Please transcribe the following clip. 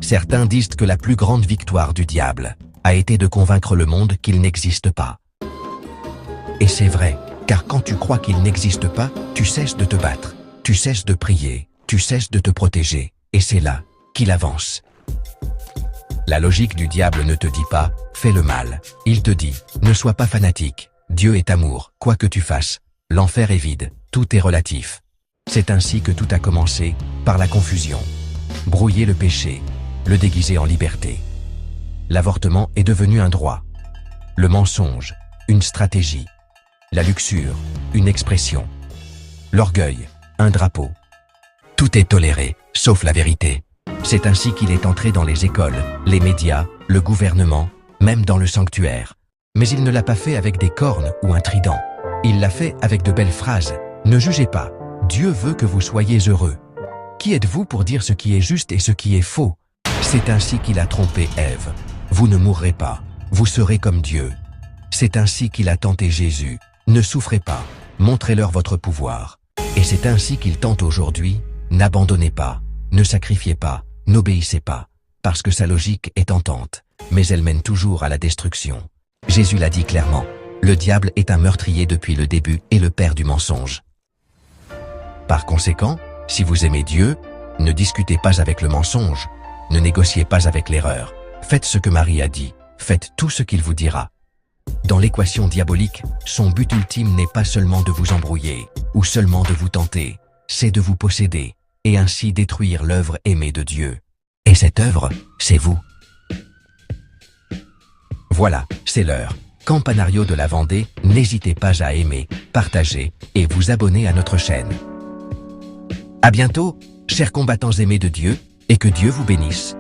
Certains disent que la plus grande victoire du diable a été de convaincre le monde qu'il n'existe pas. Et c'est vrai, car quand tu crois qu'il n'existe pas, tu cesses de te battre, tu cesses de prier, tu cesses de te protéger, et c'est là qu'il avance. La logique du diable ne te dit pas « fais le mal ». Il te dit « ne sois pas fanatique, Dieu est amour, quoi que tu fasses, l'enfer est vide, tout est relatif ». C'est ainsi que tout a commencé, par la confusion. Brouiller le péché, le déguiser en liberté. L'avortement est devenu un droit. Le mensonge, une stratégie. La luxure, une expression. L'orgueil, un drapeau. Tout est toléré, sauf la vérité. C'est ainsi qu'il est entré dans les écoles, les médias, le gouvernement, même dans le sanctuaire. Mais il ne l'a pas fait avec des cornes ou un trident. Il l'a fait avec de belles phrases. Ne jugez pas. Dieu veut que vous soyez heureux. Qui êtes-vous pour dire ce qui est juste et ce qui est faux? C'est ainsi qu'il a trompé Ève. Vous ne mourrez pas. Vous serez comme Dieu. C'est ainsi qu'il a tenté Jésus. Ne souffrez pas. Montrez-leur votre pouvoir. Et c'est ainsi qu'il tente aujourd'hui. N'abandonnez pas. Ne sacrifiez pas. N'obéissez pas. Parce que sa logique est tentante. Mais elle mène toujours à la destruction. Jésus l'a dit clairement. Le diable est un meurtrier depuis le début et le père du mensonge. Par conséquent, si vous aimez Dieu, ne discutez pas avec le mensonge, ne négociez pas avec l'erreur. Faites ce que Marie a dit, faites tout ce qu'il vous dira. Dans l'équation diabolique, son but ultime n'est pas seulement de vous embrouiller, ou seulement de vous tenter, c'est de vous posséder, et ainsi détruire l'œuvre aimée de Dieu. Et cette œuvre, c'est vous. Voilà, c'est l'heure. Campanario de la Vendée, n'hésitez pas à aimer, partager, et vous abonner à notre chaîne. À bientôt, chers combattants aimés de Dieu, et que Dieu vous bénisse.